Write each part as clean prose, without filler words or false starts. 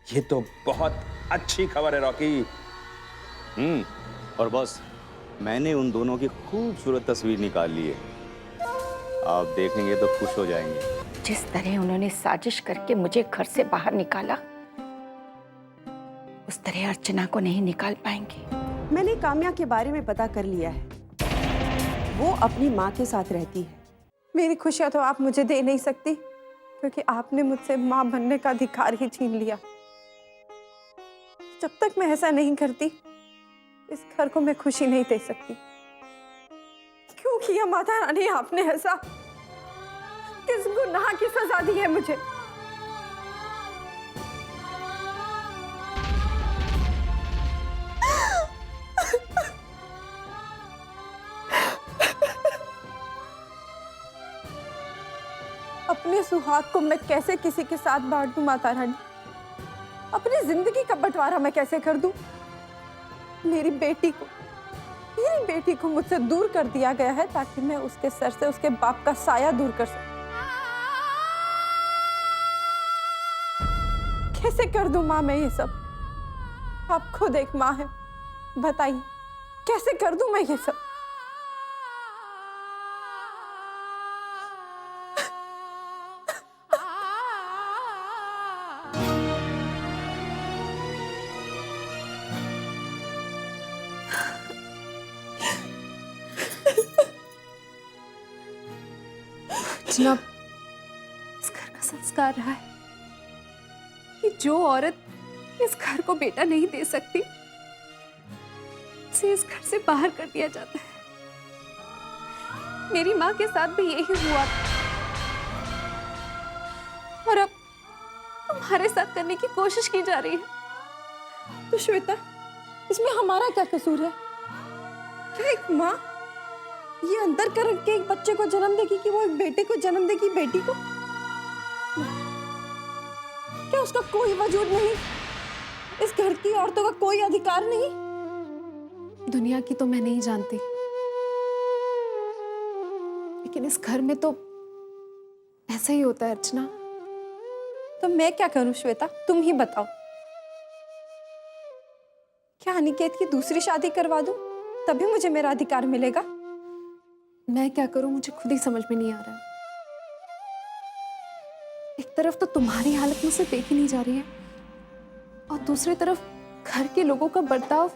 ये तो बहुत अच्छी खबर है रॉकी। और बॉस, मैंने उन दोनों की खूबसूरत तस्वीर निकाल ली है, आप देखेंगे तो खुश हो जाएंगे। जिस तरह उन्होंने साजिश करके मुझे घर से बाहर निकाला, उस तरह अर्चना को नहीं निकाल पाएंगे। मैंने काम्या के बारे में पता कर लिया है, वो अपनी माँ के साथ रहती है। मेरी खुशियां तो आप मुझे दे नहीं सकती, क्योंकि आपने मुझसे माँ बनने का अधिकार ही छीन लिया। जब तक मैं ऐसा नहीं करती, इस घर को मैं खुशी नहीं दे सकती। क्यों किया माता रानी आपने ऐसा? किस गुनाह की सजा दी है मुझे? अपने सुहाग को मैं कैसे किसी के साथ बांट दूं माता रानी? अपनी जिंदगी का बंटवारा मैं कैसे कर दूं? मेरी बेटी को मुझसे दूर कर दिया गया है, ताकि मैं उसके सर से उसके बाप का साया दूर कर सकूं। कैसे कर दूं माँ मैं ये सब? आप खुद एक माँ है, बताइए कैसे कर दूं मैं ये सब? जनाब, इस घर का संस्कार रहा है कि जो औरत इस घर को बेटा नहीं दे सकती, उसे इस घर से बाहर कर दिया जाता है। मेरी माँ के साथ भी यही हुआ था, और अब तुम्हारे साथ करने की कोशिश की जा रही है। तो श्वेता, इसमें हमारा क्या कसूर है? क्या एक माँ ये अंतर कर के एक बच्चे को जन्म देगी कि वो एक बेटे को जन्म देगी, बेटी को? क्या उसका कोई वजूद नहीं? इस घर की औरतों का कोई अधिकार नहीं? दुनिया की तो मैं नहीं जानती, लेकिन इस घर में तो ऐसा ही होता है अर्चना। तो मैं क्या करूं श्वेता, तुम ही बताओ। क्या अनिकेत की दूसरी शादी करवा दूं, तभी मुझे मेरा अधिकार मिलेगा? मैं क्या करूं, मुझे खुद ही समझ में नहीं आ रहा है। एक तरफ तो तुम्हारी हालत मुझसे देखी नहीं जा रही है, और दूसरी तरफ घर के लोगों का बर्ताव।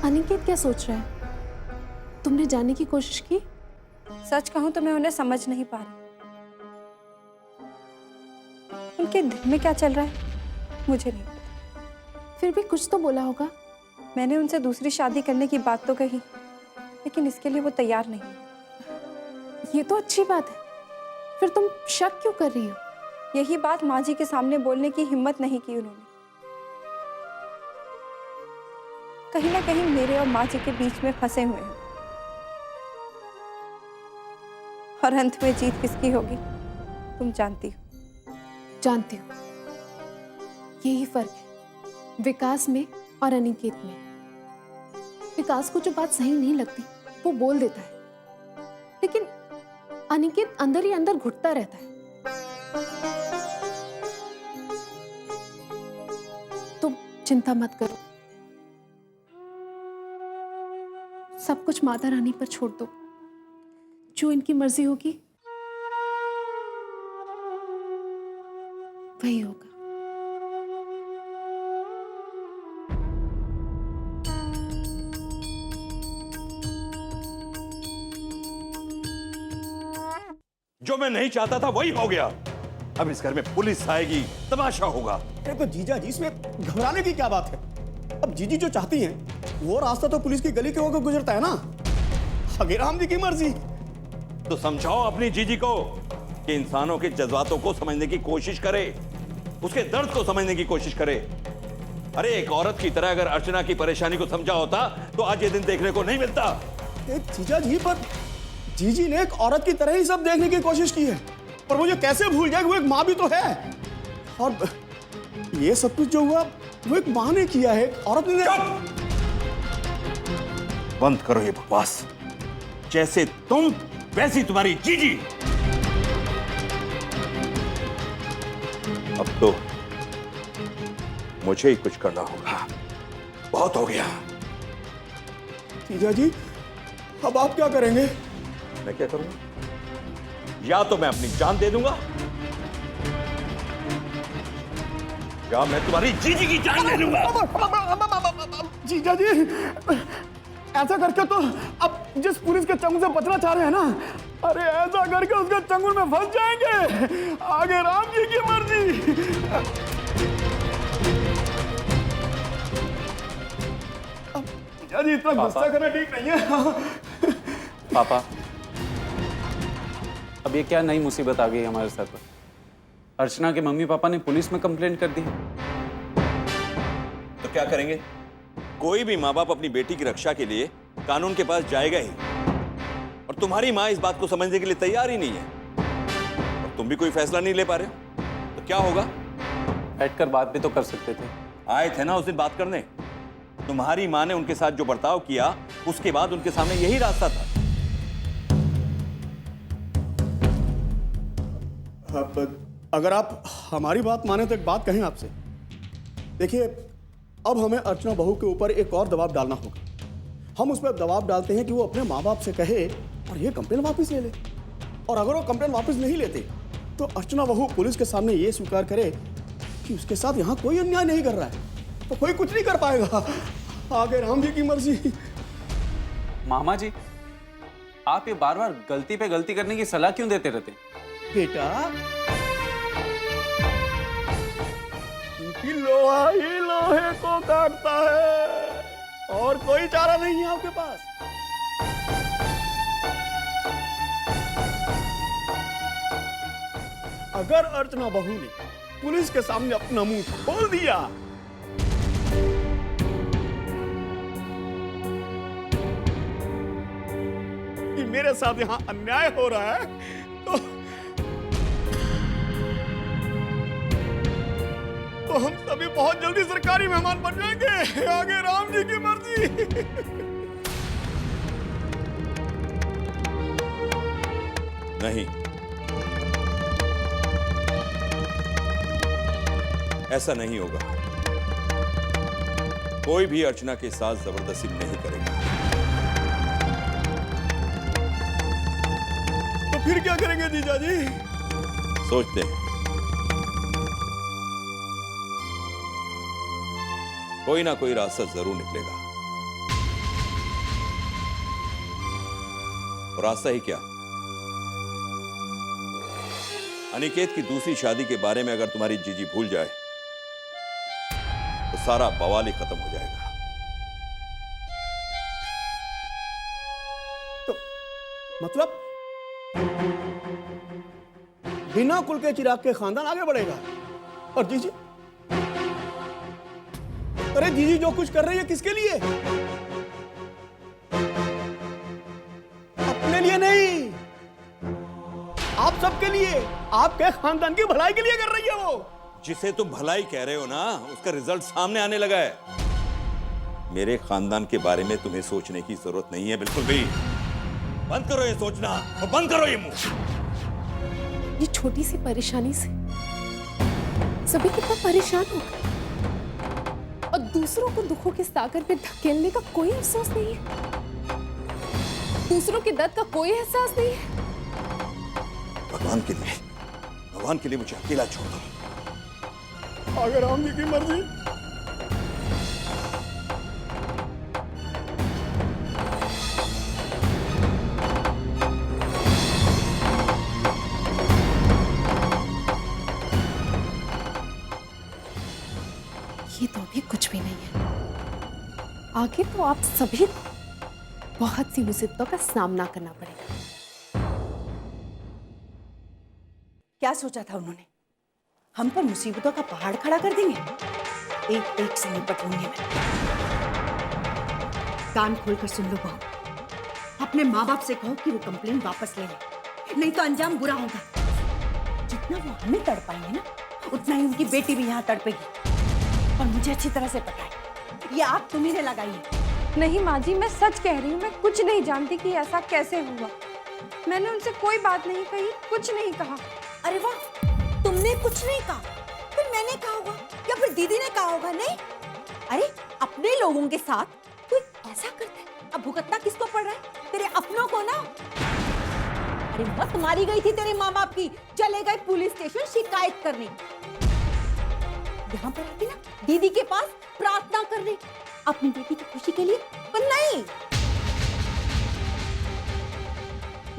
अनिकेत क्या सोच रहा है? तुमने जानने की कोशिश की? सच कहूं तो मैं उन्हें समझ नहीं पा रही। उनके दिल में क्या चल रहा है मुझे नहीं पता। फिर भी कुछ तो बोला होगा। मैंने उनसे दूसरी शादी करने की बात तो कही, लेकिन इसके लिए वो तैयार नहीं। ये तो अच्छी बात है, फिर तुम शक क्यों कर रही हो? यही बात माँ जी के सामने बोलने की हिम्मत नहीं की उन्होंने। कहीं ना कहीं मेरे और माँ जी के बीच में फंसे हुए हैं, और अंत में जीत किसकी होगी तुम जानती हो। जानती हूँ। यही फर्क है विकास में और अनिकेत में। विकास को जो बात सही नहीं लगती वो बोल देता है, लेकिन अनिकेत अंदर ही अंदर घुटता रहता है। तुम चिंता मत करो, सब कुछ माता रानी पर छोड़ दो। जो इनकी मर्जी होगी वही होगा। जो मैं नहीं चाहता था वही हो गया। अब इस घर में पुलिस आएगी, तमाशा होगा। अरे तो जीजा जी, इसमें घबराने की क्या बात है? अब जीजी जो चाहती हैं वो रास्ता तो पुलिस की गली के होकर गुजरता है ना। आगे राम जी की मर्जी। तो समझाओ अपनी जीजी को कि इंसानों के जज्बातों को समझने की कोशिश करे, उसके दर्द को समझने की कोशिश करे। अरे एक औरत की तरह अगर अर्चना की परेशानी को समझा होता तो आज ये दिन देखने को नहीं मिलता। जीजा जी, पर जीजी ने एक औरत की तरह ही सब देखने की कोशिश की है, पर मुझे कैसे भूल जाए कि वो एक माँ भी तो है। और ये सब कुछ जो हुआ वो एक माँ ने किया है, औरत ने। बंद करो ये बकवास। जैसे तुम वैसी तुम्हारी जीजी। तो मुझे ही कुछ करना होगा। बहुत हो गया। जीजा जी, अब आप क्या करेंगे? मैं क्या करूंगा? या तो मैं अपनी जान दे दूंगा या मैं तुम्हारी जीजी की जान ले लूंगा। जीजा जी, ऐसा करके तो अब जिस पुलिस के चंगुल से बचना चाह रहे हैं ना, अरे ऐसा करके उसके चंगुल में फंस जाएंगे। आगे राम जी की मर्जी। जीजा जी, इतना गुस्सा करना ठीक नहीं है। पापा, अब ये क्या नई मुसीबत आ गई हमारे सर पर? अर्चना के मम्मी पापा ने पुलिस में कंप्लेंट कर दी। तो क्या करेंगे? कोई भी माँ बाप अपनी बेटी की रक्षा के लिए कानून के पास जाएगा ही, और तुम्हारी माँ इस बात को समझने के लिए तैयार ही नहीं है, और तुम भी कोई फैसला नहीं ले पा रहे हो, तो क्या होगा? बैठकर बात भी तो कर सकते थे। आए थे ना उस दिन बात करने। तुम्हारी माँ ने उनके साथ जो बर्ताव किया, उसके बाद उनके सामने यही रास्ता था। अगर आप हमारी बात माने तो एक बात कहें आपसे। देखिए, अब हमें अर्चना बहू के ऊपर एक और दबाव डालना होगा। हम उस पर दबाव डालते हैं कि वो अपने माँ बाप से कहे और ये कंप्लेन वापस ले ले, और अगर वो कंप्लेन वापस नहीं लेते तो अर्चना बहू पुलिस के सामने ये स्वीकार करे कि उसके साथ यहाँ कोई अन्याय नहीं कर रहा है, तो कोई कुछ नहीं कर पाएगा। आगे राम जी की मर्जी। मामा जी, आप ये बार बार गलती पे गलती करने की सलाह क्यों देते रहते हैं? बेटा, क्योंकि लोहा ही लोहे को काटता है, और कोई चारा नहीं है आपके पास। अगर अर्चना बहू ने पुलिस के सामने अपना मुंह खोल दिया कि मेरे साथ यहां अन्याय हो रहा है, तो हम सभी बहुत जल्दी सरकारी मेहमान बन जाएंगे। आगे राम जी की मर्जी। नहीं, ऐसा नहीं होगा। कोई भी अर्चना के साथ जबरदस्ती नहीं करेगा। तो फिर क्या करेंगे जीजा जी? सोचते हैं। कोई ना कोई रास्ता जरूर निकलेगा। और रास्ता ही क्या? अनिकेत की दूसरी शादी के बारे में अगर तुम्हारी जीजी भूल जाए तो सारा बवाल ही खत्म हो जाएगा। तो मतलब बिना कुल के चिराग के खानदान आगे बढ़ेगा, और जीजी, अरे जीजी जो कुछ कर रही है किसके लिए? अपने लिए नहीं, आप सबके लिए, आपके खानदान की भलाई के लिए कर रही है वो। जिसे तुम भलाई कह रहे हो ना, उसका रिजल्ट सामने आने लगा है। मेरे खानदान के बारे में तुम्हें सोचने की जरूरत नहीं है बिल्कुल भी। बंद करो ये सोचना और बंद करो ये मुंह। ये छोटी सी परेशानी से सभी कितना परेशान हो गए, और दूसरों को दुखों के सागर पे धकेलने का कोई एहसास नहीं है, दूसरों के दर्द का कोई एहसास नहीं है। भगवान के लिए मुझे अकेला छोड़ दो। अगर राम जी की मर्जी। ये तो अभी कुछ भी नहीं है। आगे तो आप सभी को बहुत सी मुसीबतों का सामना करना पड़ेगा। क्या सोचा था उन्होंने? हम पर मुसीबतों का पहाड़ खड़ा कर देंगे? एक एक से निपटूंगी मैं। कान खोलकर सुन लो बहू, अपने माँ बाप से कहो कि वो कंप्लेन वापस ले लें, नहीं तो अंजाम बुरा होगा। जितना वो हमें तड़पाएंगे ना, उतना ही उनकी बेटी भी यहाँ तड़पेगी। और मुझे अच्छी तरह से पता है, ये आग तुम्ही ने लगाई है। नहीं माँ जी, मैं सच कह रही हूँ, मैं कुछ नहीं जानती कि ऐसा कैसे हुआ। मैंने उनसे कोई बात नहीं कही, कुछ नहीं कहा। अरे वाह, तुमने कुछ नहीं कहा? फिर मैंने कहा होगा या फिर दीदी ने कहा होगा? नहीं, अरे अपने लोगों के साथ कोई ऐसा करता है, अब भुगतना किसको पड़ रहा है? तेरे अपनों को ना। अरे मत मारी गई थी तेरे माँ बाप की, चले गए पुलिस स्टेशन शिकायत करने। यहाँ पर आती ना दीदी के पास प्रार्थना करने अपनी बेटी की खुशी के लिए, पर नहीं।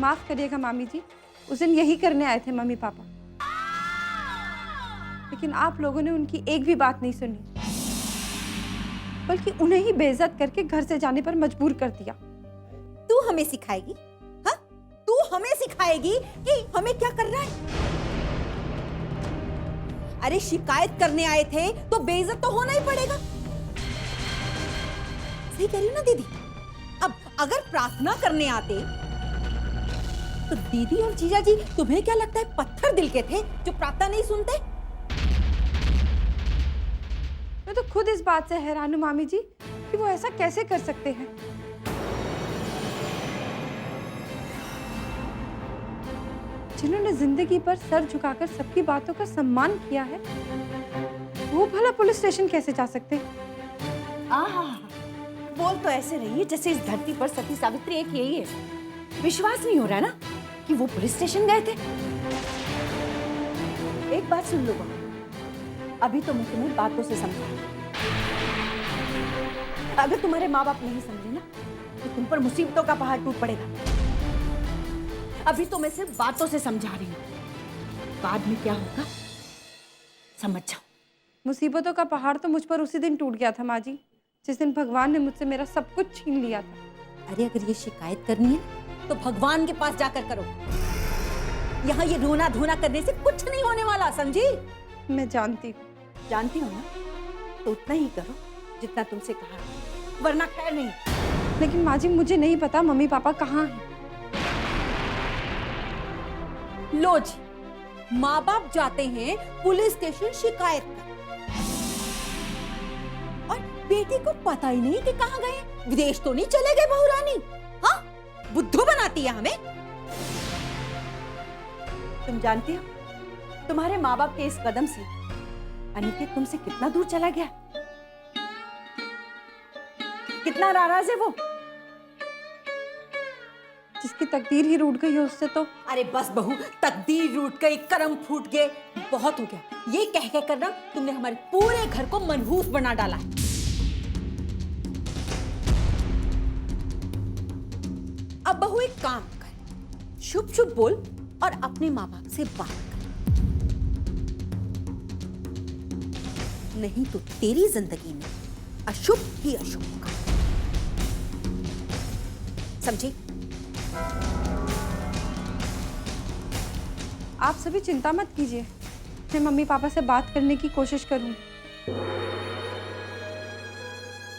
माफ करिएगा मामी जी, उस दिन यही करने आए थे मम्मी पापा, लेकिन आप लोगों ने उनकी एक भी बात नहीं सुनी, बल्कि उन्हें ही बेइज्जत करके घर से जाने पर मजबूर कर दिया। तू हमें सिखाएगी? हाँ, तू हमें सिखाएगी कि हमें क्या करना है? अरे शिकायत करने आए थे तो बेइज्जत तो होना ही पड़ेगा। सही कह रही हूँ ना दीदी? अब अगर प्रार्थना करने आते तो दीदी और जीजा जी तुम्हें क्या लगता है पत्थर दिल के थे जो प्रार्थना नहीं सुनते? मैं तो खुद इस बात से हैरान हूँ मामी जी कि वो ऐसा कैसे कर सकते हैं। जिन्होंने जिंदगी पर सर झुकाकर सबकी बातों का सम्मान किया है, वो भला पुलिस स्टेशन कैसे जा सकते हैं? आहा, बोल तो ऐसे रही है जैसे इस धरती पर सती सावित्री एक यही है। विश्वास नहीं हो रहा ना कि वो पुलिस स्टेशन गए थे। एक बात सुन लो बहू, अभी तो मैं तुम्हें बातों से समझा, अगर तुम्हारे माँ बाप नहीं समझे ना तो तुम पर मुसीबतों का पहाड़ टूट पड़ेगा। अभी तो मैं सिर्फ बातों से समझा रही हूँ, बाद में क्या होगा समझ जाओ। मुसीबतों का पहाड़ तो मुझ पर उसी दिन टूट गया था माँ जी, जिस दिन भगवान ने मुझसे मेरा सब कुछ छीन लिया था। अरे अगर ये शिकायत करनी है तो भगवान के पास जाकर करो, यहाँ ये रोना धोना करने से कुछ नहीं होने वाला, समझी? मैं जानती हूँ। जानती हो ना, तो उतना ही करो जितना तुमसे कहा, वरना खैर नहीं। लेकिन माँ जी मुझे नहीं पता मम्मी पापा कहाँ हैं। लो जी, माँ बाप जाते हैं पुलिस स्टेशन शिकायत कर, और बेटी को पता ही नहीं कि कहाँ गए। विदेश तो नहीं चले गए बहू रानी? हाँ, बुद्धू बनाती है हमें। तुम जानती हो तुम्हारे माँ बाप के इस कदम से अनिकेत तुमसे कितना दूर चला गया, कितना नाराज है वो। जिसकी तकदीर ही रूठ गई है उससे तो। अरे बस बहू, तकदीर रूठ गई, कर्म फूट गए, बहुत हो गया। ये कह कह कर ना तुमने हमारे पूरे घर को मनहूस बना डाला है। अब बहू एक काम कर, शुभ शुभ बोल और अपने माँ बाप से बात कर, नहीं तो तेरी जिंदगी में अशुभ ही अशुभ होगा, समझी? आप सभी चिंता मत कीजिए, मैं मम्मी पापा से बात करने की कोशिश करूंगी।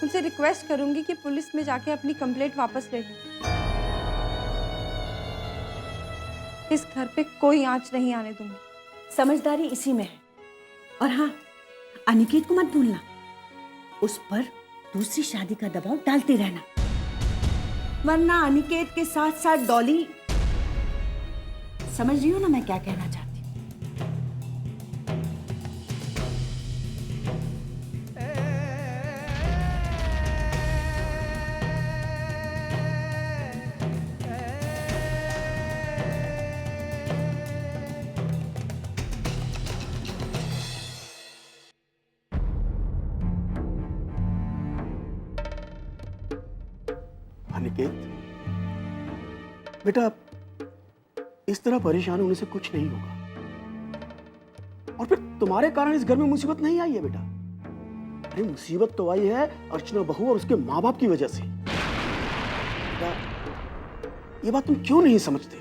उनसे रिक्वेस्ट करूंगी कि पुलिस में जाके अपनी कंप्लेंट वापस ले लें। इस घर पे कोई आंच नहीं आने दूंगी। समझदारी इसी में है। और हाँ, अनिकेत को मत भूलना, उस पर दूसरी शादी का दबाव डालते रहना, वरना अनिकेत के साथ साथ डॉली। समझ रही हो ना मैं क्या कहना चाहती हूँ? अनिकेत बेटा, इस तरह परेशान होने से कुछ नहीं होगा, और फिर तुम्हारे कारण इस घर में मुसीबत नहीं आई है बेटा। अरे मुसीबत तो आई है अर्चना बहू और उसके माँ बाप की वजह से। बेटा, ये बात तुम क्यों नहीं समझते?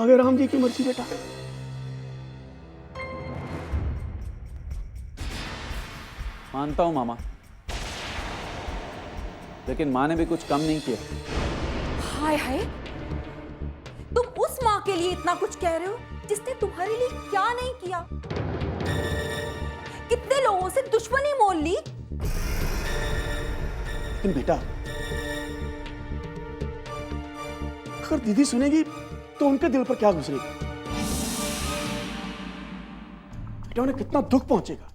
आगे राम जी की मर्जी बेटा। मानता हूं मामा, लेकिन माँ ने भी कुछ कम नहीं किया। हाय हाय, तुम उस माँ के लिए इतना कुछ कह रहे हो जिसने तुम्हारे लिए क्या नहीं किया। कितने लोगों से दुश्मनी मोल ली। लेकिन बेटा, अगर दीदी सुनेगी तो उनके दिल पर क्या गुजरेगी? बेटा उन्हें कितना दुख पहुंचेगा।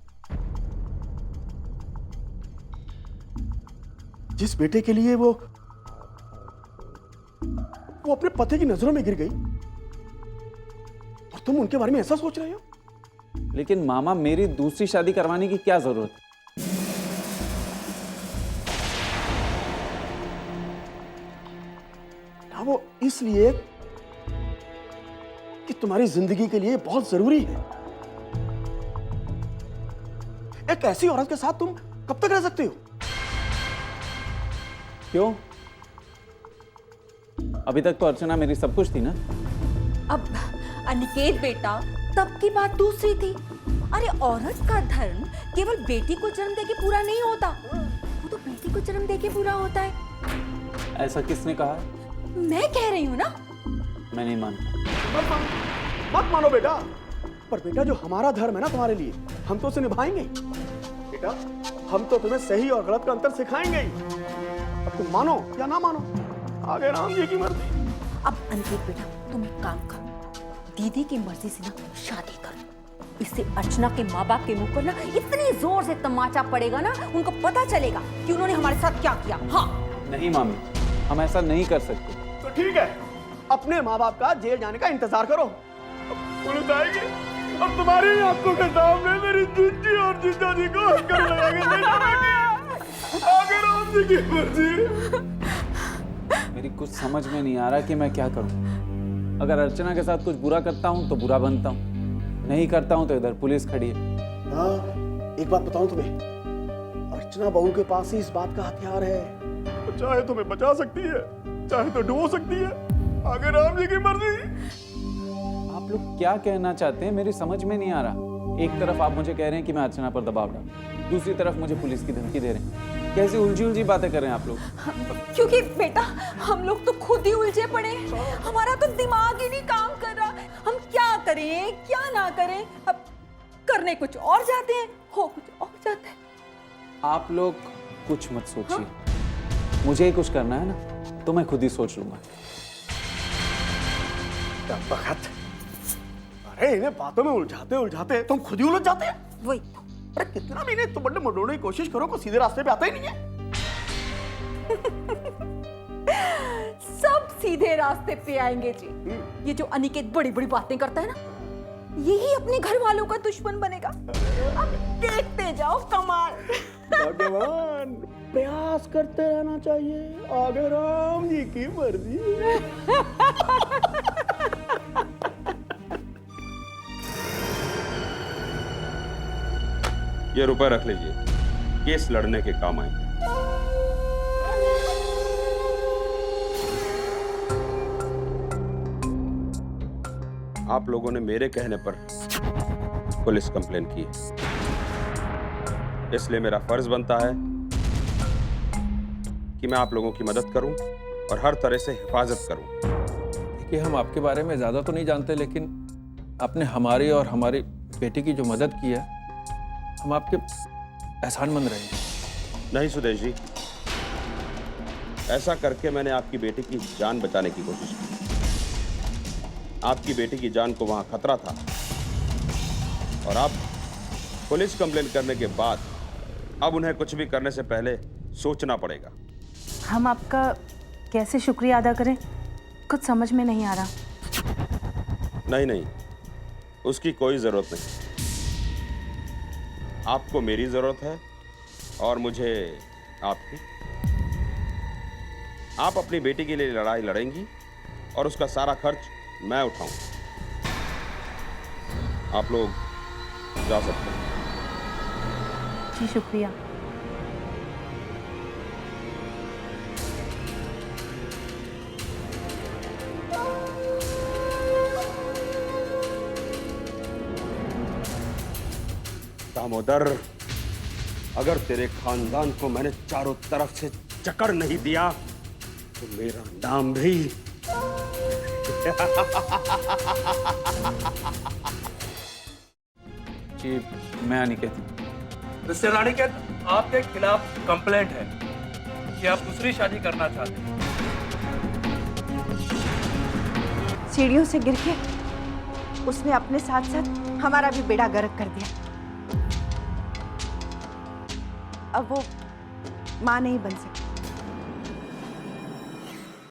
जिस बेटे के लिए वो अपने पति की नजरों में गिर गई, और तुम उनके बारे में ऐसा सोच रहे हो। लेकिन मामा, मेरी दूसरी शादी करवाने की क्या जरूरत है? वो इसलिए कि तुम्हारी जिंदगी के लिए बहुत जरूरी है। एक ऐसी औरत के साथ तुम कब तक रह सकते हो? क्यों? अभी तक तो अर्चना मेरी सब कुछ थी ना। अब अनिकेत बेटा, तब की बात दूसरी थी। अरे औरत का धर्म केवल बेटी को जन्म देके पूरा नहीं होता, वो तो बेटी को जन्म देके पूरा होता है। ऐसा किसने कहा? मैं कह रही हूँ ना। मैं नहीं मानता। मत मानो बेटा, पर बेटा जो हमारा धर्म है ना तुम्हारे लिए, हम तो उसे निभाएंगे। बेटा हम तो तुम्हें सही और गलत का अंतर सिखाएंगे। अब तुम मानो या ना मानो, आगे राम जी की मर्जी। अब अनिकेत बेटा, तुम एक काम करो, दीदी की मर्जी से ना शादी करो। इससे अर्चना के माँ बाप के मुंह पर ना इतनी जोर से तमाचा पड़ेगा ना, उनको पता चलेगा कि उन्होंने हमारे साथ क्या किया। हाँ नहीं मामी, हम ऐसा नहीं कर सकते। तो ठीक है, अपने माँ बाप का जेल जाने का इंतजार करो। पुलिस आएगी, अब तुम्हारी आंखों के सामने मेरी जीजी और जीजा जी को हक्कर लगाएंगे। आगे राम जी की मर्जी। मेरी कुछ समझ में नहीं आ रहा कि मैं क्या करूं। अगर अर्चना के साथ कुछ बुरा करता हूं तो बुरा बनता हूं, नहीं करता हूं तो इधर पुलिस खड़ी है। हाँ, एक बात बताऊं तुम्हें, अर्चना बहू के पास ही इस बात का हथियार है। वो चाहे तुम्हें बचा सकती है, चाहे तो डुबो सकती है। आगे राम जी की मर्जी। आप लोग क्या कहना चाहते हैं, मेरी समझ में नहीं आ रहा। एक तरफ आप मुझे कह रहे हैं कि मैं अर्चना पर दबाव डाल, दूसरी तरफ मुझे पुलिस की धमकी दे रहे हैं। कैसी उलझी उलझी बातें कर रहे हैं आप लोग? क्योंकि बेटा हम लोग तो खुद ही उलझे पड़े हैं, हमारा तो दिमाग ही नहीं काम कर रहा। हम क्या करें क्या ना करें, अब करने कुछ और जाते हैं, हो कुछ और जाता है। आप लोग कुछ मत सोचिए। मुझे ही कुछ करना है ना, तो मैं खुद ही सोच लूंगा। बखत, अरे इन्हें बातों में उलझाते उलझाते तुम खुद ही उलझ जाते हैं। वही अरे कितना भी इन्हें तुम बड़े मडोने की कोशिश करो, को सीधे रास्ते पे आता ही नहीं है। सब सीधे रास्ते पे आएंगे जी। ये जो अनिकेत बड़ी बड़ी बातें करता है ना, यही अपने घर वालों का दुश्मन बनेगा। अब देखते जाओ कमाल। भगवान, प्रयास करते रहना चाहिए। आगे राम जी की मर्जी। ये रुपए रख लीजिए, केस लड़ने के काम आएंगे। आप लोगों ने मेरे कहने पर पुलिस कंप्लेन की है, इसलिए मेरा फर्ज बनता है कि मैं आप लोगों की मदद करूं और हर तरह से हिफाजत करूं। देखिए, हम आपके बारे में ज़्यादा तो नहीं जानते, लेकिन आपने हमारी और हमारी बेटी की जो मदद की है, हम आपके एहसानमंद रहेंगे। नहीं सुदेश जी, ऐसा करके मैंने आपकी बेटी की जान बचाने की कोशिश की। आपकी बेटी की जान को वहां खतरा था, और अब पुलिस कंप्लेन करने के बाद अब उन्हें कुछ भी करने से पहले सोचना पड़ेगा। हम आपका कैसे शुक्रिया अदा करें, कुछ समझ में नहीं आ रहा। नहीं नहीं, उसकी कोई जरूरत नहीं। आपको मेरी जरूरत है और मुझे आपकी। आप अपनी बेटी के लिए लड़ाई लड़ेंगी और उसका सारा खर्च मैं उठाऊंगा। आप लोग जा सकते हैं। जी शुक्रिया। दामोदर, अगर तेरे खानदान को मैंने चारों तरफ से जकड़ नहीं दिया तो मेरा नाम भी जी, मैं अनिकेत। मिस्टर अनिकेत, आपके खिलाफ कंप्लेंट है कि आप दूसरी शादी करना चाहते हैं। सीढ़ियों से गिर के उसने अपने साथ साथ हमारा भी बेड़ा गर्क कर दिया। अब वो माँ नहीं बन सकती।